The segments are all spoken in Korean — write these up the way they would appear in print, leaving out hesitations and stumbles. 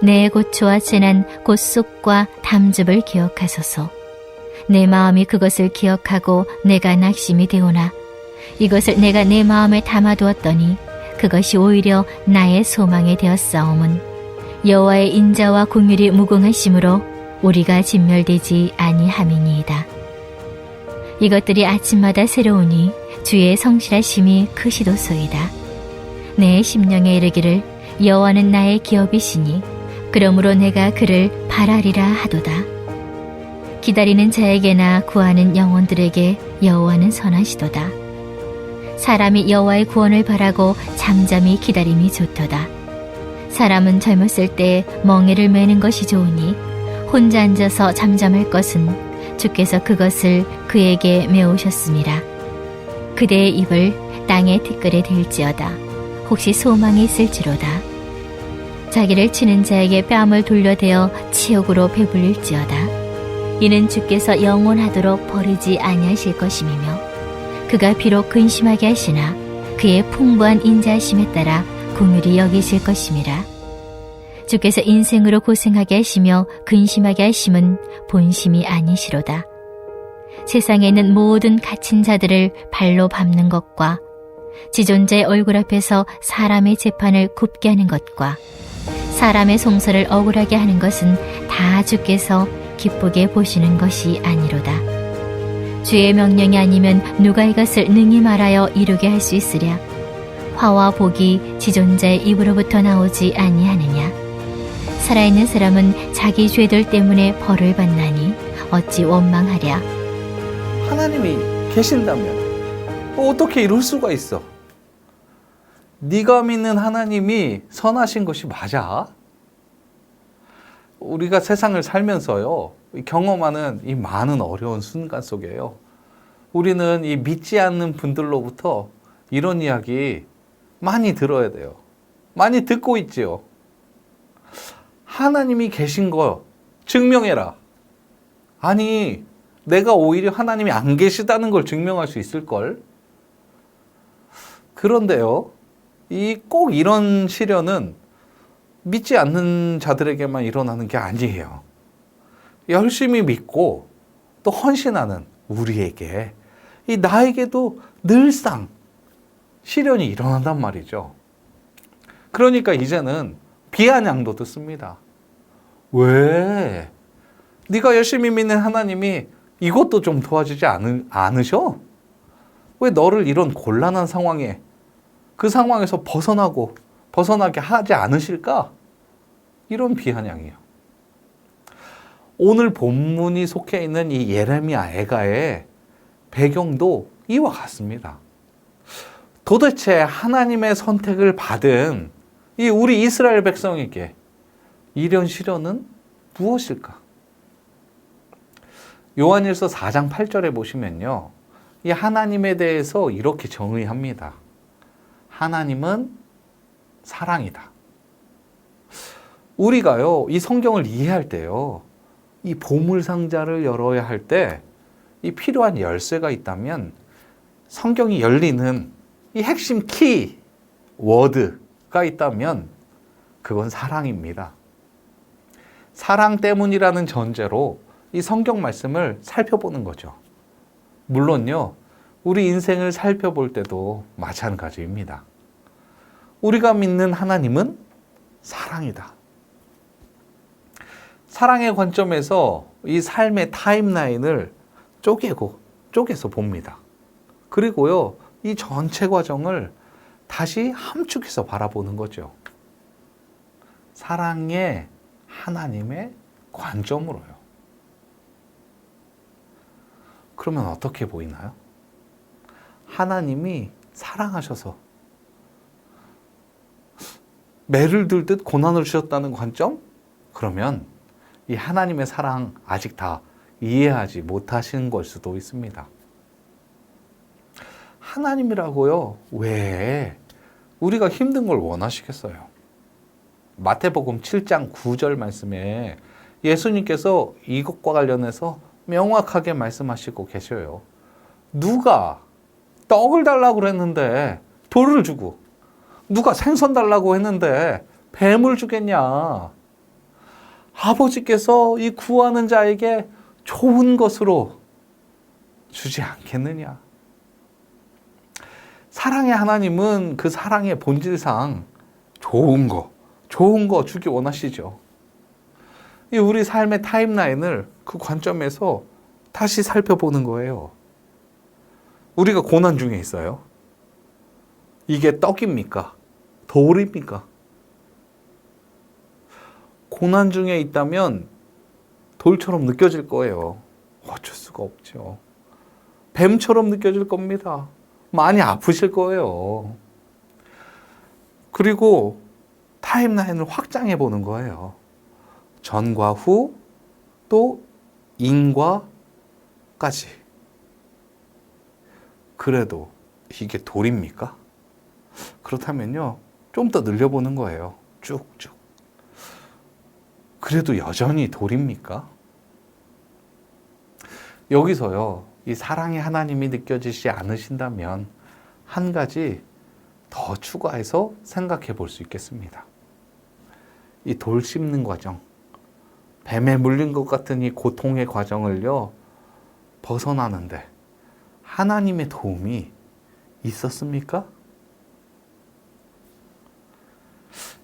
내 고초와 재난 곧 쑥과 담즙을 기억하소서. 내 마음이 그것을 기억하고 내가 낙심이 되오나 이것을 내가 내 마음에 담아두었더니 그것이 오히려 나의 소망이 되었사오문. 여호와의 인자와 긍휼이 무궁하심으로 우리가 진멸되지 아니함이니이다. 이것들이 아침마다 새로우니 주의 성실하심이 크시도소이다. 내 심령에 이르기를 여호와는 나의 기업이시니 그러므로 내가 그를 바라리라 하도다. 기다리는 자에게나 구하는 영혼들에게 여호와는 선하시도다. 사람이 여호와의 구원을 바라고 잠잠히 기다림이 좋도다. 사람은 젊었을 때 멍에를 매는 것이 좋으니 혼자 앉아서 잠잠할 것은 주께서 그것을 그에게 메우셨음이라. 그대의 입을 땅의 티끌에 댈지어다. 혹시 소망이 있을지로다. 자기를 치는 자에게 뺨을 돌려대어 치욕으로 배불릴지어다. 이는 주께서 영원하도록 버리지 아니하실 것임이며 그가 비록 근심하게 하시나 그의 풍부한 인자하심에 따라 긍휼히 여기실 것임이라. 주께서 인생으로 고생하게 하시며 근심하게 하심은 본심이 아니시로다. 세상에 있는 모든 갇힌 자들을 발로 밟는 것과 지존자의 얼굴 앞에서 사람의 재판을 굽게 하는 것과 사람의 송사를 억울하게 하는 것은 다 주께서 기쁘게 보시는 것이 아니로다. 주의 명령이 아니면 누가 이것을 능히 말하여 이루게 할 수 있으랴. 화와 복이 지존자의 입으로부터 나오지 아니하느냐. 살아있는 사람은 자기 죄들 때문에 벌을 받나니 어찌 원망하랴. 하나님이 계신다면 어떻게 이럴 수가 있어? 네가 믿는 하나님이 선하신 것이 맞아? 우리가 세상을 살면서요, 경험하는 이 많은 어려운 순간 속에요, 우리는 이 믿지 않는 분들로부터 이런 이야기 많이 들어야 돼요. 많이 듣고 있지요. 하나님이 계신 거 증명해라. 아니, 내가 오히려 하나님이 안 계시다는 걸 증명할 수 있을걸? 그런데요, 꼭 이런 시련은 믿지 않는 자들에게만 일어나는 게 아니에요. 열심히 믿고 또 헌신하는 우리에게, 나에게도 늘상 시련이 일어난단 말이죠. 그러니까 이제는 비아냥도 듣습니다. 왜? 네가 열심히 믿는 하나님이 이것도 좀 도와주지 않으셔? 왜 너를 이런 곤란한 상황에, 그 상황에서 벗어나게 하지 않으실까? 이런 비아냥이에요. 오늘 본문이 속해 있는 이 예레미야 애가의 배경도 이와 같습니다. 도대체 하나님의 선택을 받은 이 우리 이스라엘 백성에게 이런 시련은 무엇일까? 요한일서 4장 8절에 보시면요, 이 하나님에 대해서 이렇게 정의합니다. 하나님은 사랑이다. 우리가요, 이 성경을 이해할 때요, 이 보물 상자를 열어야 할 때 이 필요한 열쇠가 있다면 성경이 열리는 이 핵심 키 워드가 있다면 그건 사랑입니다. 사랑 때문이라는 전제로 이 성경 말씀을 살펴보는 거죠. 물론요, 우리 인생을 살펴볼 때도 마찬가지입니다. 우리가 믿는 하나님은 사랑이다. 사랑의 관점에서 이 삶의 타임라인을 쪼개서 봅니다. 그리고요, 이 전체 과정을 다시 함축해서 바라보는 거죠. 사랑의 하나님의 관점으로요. 그러면 어떻게 보이나요? 하나님이 사랑하셔서 매를 들듯 고난을 주셨다는 관점? 그러면 이 하나님의 사랑 아직 다 이해하지 못하시는 걸 수도 있습니다. 하나님이라고요, 왜 우리가 힘든 걸 원하시겠어요? 마태복음 7장 9절 말씀에 예수님께서 이것과 관련해서 명확하게 말씀하시고 계셔요. 누가 떡을 달라고 그랬는데 돌을 주고, 누가 생선 달라고 했는데 뱀을 주겠냐? 아버지께서 이 구하는 자에게 좋은 것으로 주지 않겠느냐? 사랑의 하나님은 그 사랑의 본질상 좋은 거 주기 원하시죠. 이 우리 삶의 타임라인을 그 관점에서 다시 살펴보는 거예요. 우리가 고난 중에 있어요. 이게 떡입니까? 돌입니까? 고난 중에 있다면 돌처럼 느껴질 거예요. 어쩔 수가 없죠. 뱀처럼 느껴질 겁니다. 많이 아프실 거예요. 그리고 타임라인을 확장해 보는 거예요. 전과 후, 또 인과까지. 그래도 이게 돌입니까? 그렇다면요, 좀 더 늘려보는 거예요. 쭉쭉. 그래도 여전히 돌입니까? 여기서요, 이 사랑의 하나님이 느껴지지 않으신다면 한 가지 더 추가해서 생각해 볼 수 있겠습니다. 이 돌 씹는 과정, 뱀에 물린 것 같은 이 고통의 과정을요, 벗어나는데 하나님의 도움이 있었습니까?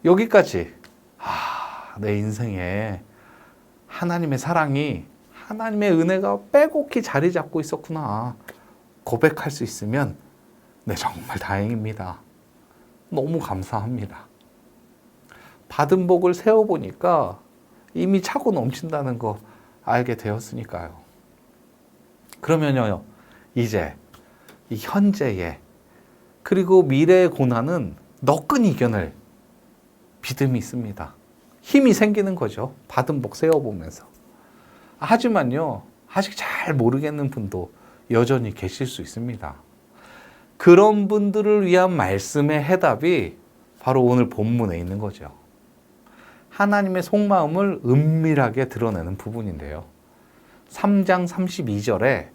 여기까지 내 인생에 하나님의 사랑이, 하나님의 은혜가 빼곡히 자리 잡고 있었구나 고백할 수 있으면 네, 정말 다행입니다. 너무 감사합니다. 받은 복을 세어보니까 이미 차고 넘친다는 거 알게 되었으니까요. 그러면요, 이제 이 현재의 그리고 미래의 고난은 너끈히 이겨낼 믿음이 있습니다. 힘이 생기는 거죠. 받은 복 세어보면서. 하지만요, 아직 잘 모르겠는 분도 여전히 계실 수 있습니다. 그런 분들을 위한 말씀의 해답이 바로 오늘 본문에 있는 거죠. 하나님의 속마음을 은밀하게 드러내는 부분인데요. 3장 32절에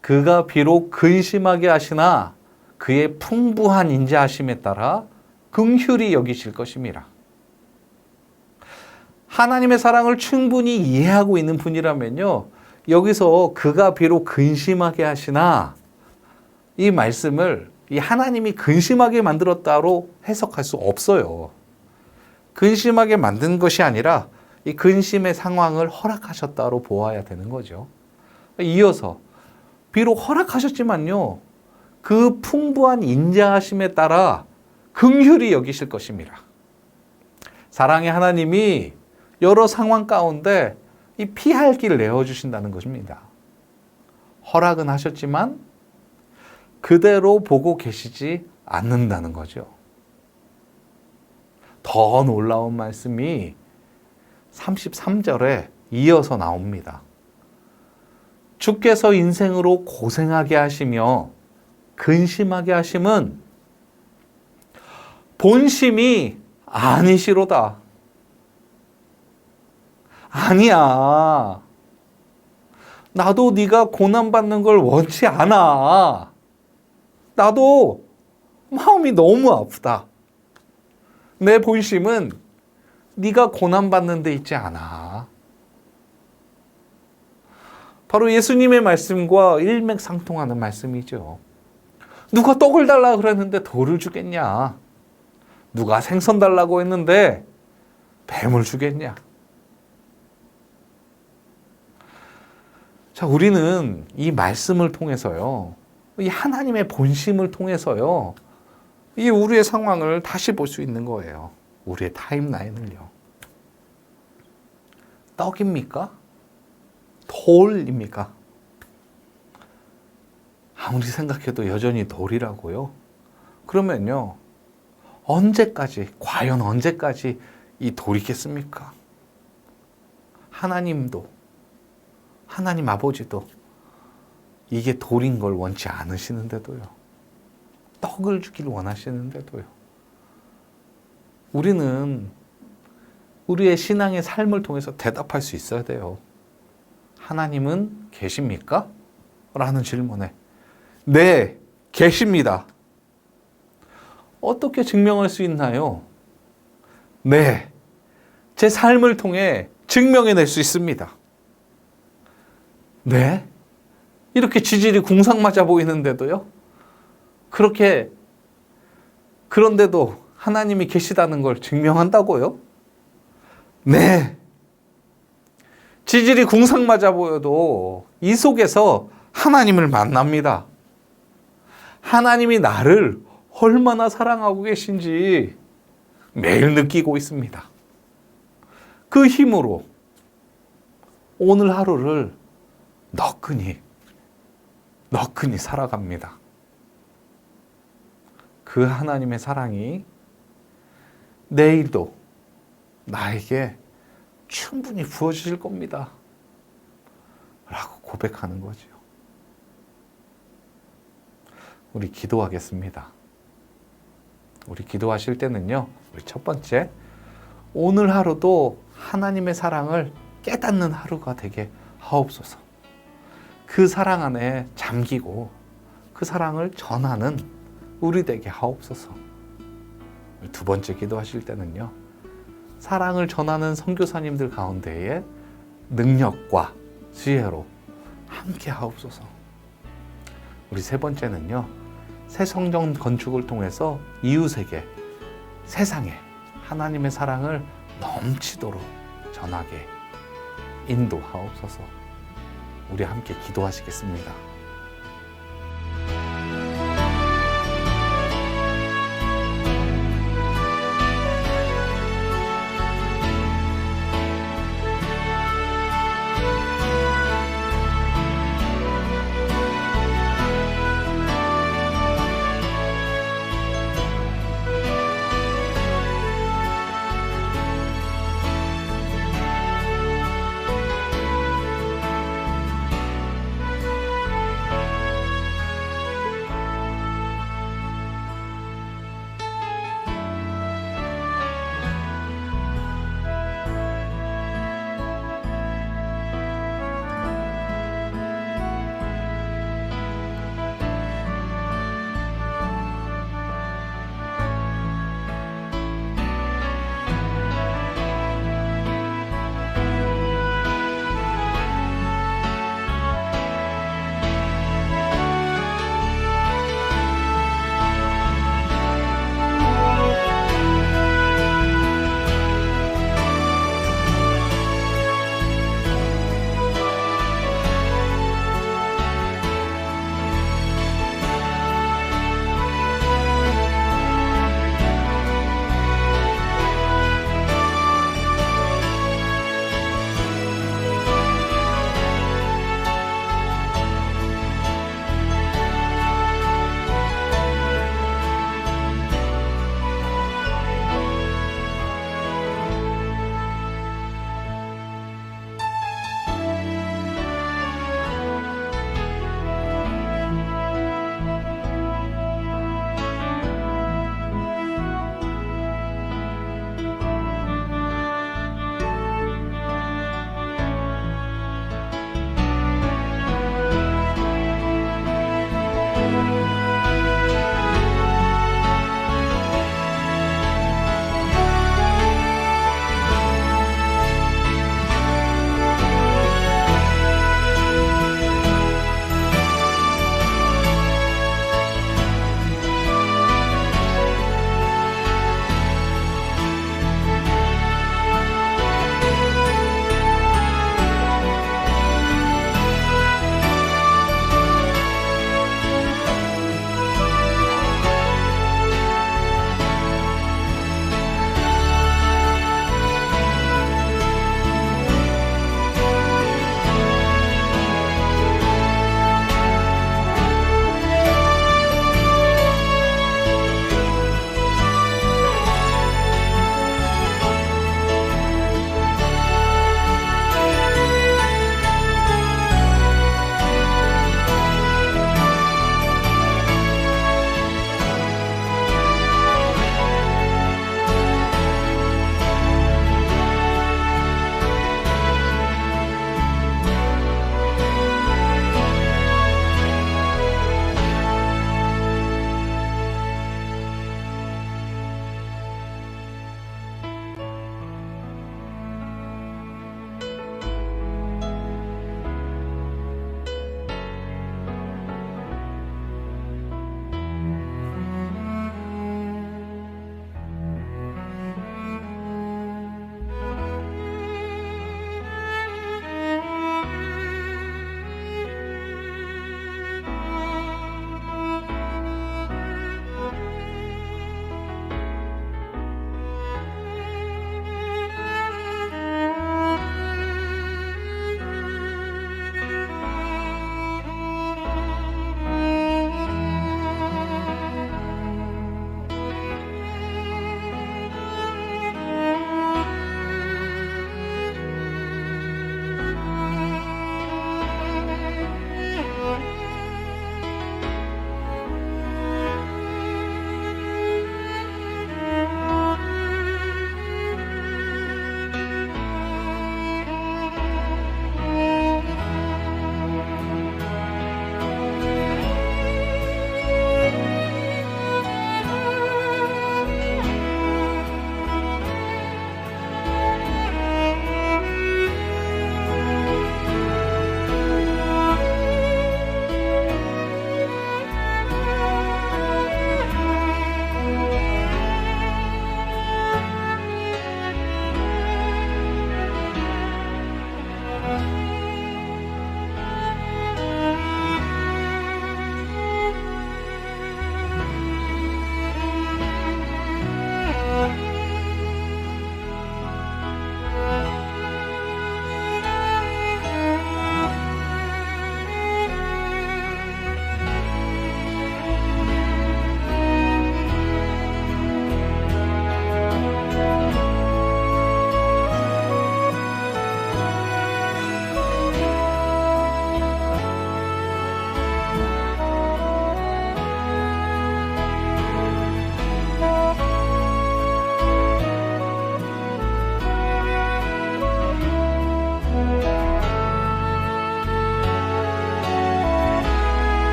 그가 비록 근심하게 하시나 그의 풍부한 인자하심에 따라 긍휼히 여기실 것임이라. 하나님의 사랑을 충분히 이해하고 있는 분이라면요, 여기서 그가 비록 근심하게 하시나, 이 말씀을 이 하나님이 근심하게 만들었다로 해석할 수 없어요. 근심하게 만든 것이 아니라 이 근심의 상황을 허락하셨다로 보아야 되는 거죠. 이어서 비록 허락하셨지만요, 그 풍부한 인자하심에 따라 긍휼히 여기실 것입니다. 사랑의 하나님이 여러 상황 가운데 이 피할 길을 내어주신다는 것입니다. 허락은 하셨지만 그대로 보고 계시지 않는다는 거죠. 더 놀라운 말씀이 33절에 이어서 나옵니다. 주께서 인생으로 고생하게 하시며 근심하게 하심은 본심이 아니시로다. 아니야. 나도 네가 고난받는 걸 원치 않아. 나도 마음이 너무 아프다. 내 본심은 네가 고난받는 데 있지 않아. 바로 예수님의 말씀과 일맥상통하는 말씀이죠. 누가 떡을 달라고 그랬는데 돌을 주겠냐? 누가 생선 달라고 했는데 뱀을 주겠냐? 자, 우리는 이 말씀을 통해서요, 이 하나님의 본심을 통해서요, 이 우리의 상황을 다시 볼 수 있는 거예요. 우리의 타임라인을요. 떡입니까? 돌입니까? 아무리 생각해도 여전히 돌이라고요. 그러면요, 과연 언제까지 이 돌이겠습니까? 하나님도, 하나님 아버지도 이게 돌인 걸 원치 않으시는데도요. 떡을 주길 원하시는데도요. 우리는 우리의 신앙의 삶을 통해서 대답할 수 있어야 돼요. 하나님은 계십니까? 라는 질문에 네, 계십니다. 어떻게 증명할 수 있나요? 네, 제 삶을 통해 증명해낼 수 있습니다. 네, 이렇게 지질이 궁상맞아 보이는데도요? 그런데도 하나님이 계시다는 걸 증명한다고요? 네, 지질이 궁상맞아 보여도 이 속에서 하나님을 만납니다. 하나님이 나를 얼마나 사랑하고 계신지 매일 느끼고 있습니다. 그 힘으로 오늘 하루를 너끈히 살아갑니다. 그 하나님의 사랑이 내일도 나에게 충분히 부어주실 겁니다. 라고 고백하는 거죠. 우리 기도하겠습니다. 우리 기도하실 때는요, 우리 첫 번째, 오늘 하루도 하나님의 사랑을 깨닫는 하루가 되게 하옵소서. 그 사랑 안에 잠기고 그 사랑을 전하는 우리 되게 하옵소서. 두 번째 기도하실 때는요, 사랑을 전하는 선교사님들 가운데에 능력과 지혜로 함께 하옵소서. 우리 세 번째는요, 새 성전 건축을 통해서 이웃에게, 세상에 하나님의 사랑을 넘치도록 전하게 인도하옵소서. 우리 함께 기도하시겠습니다.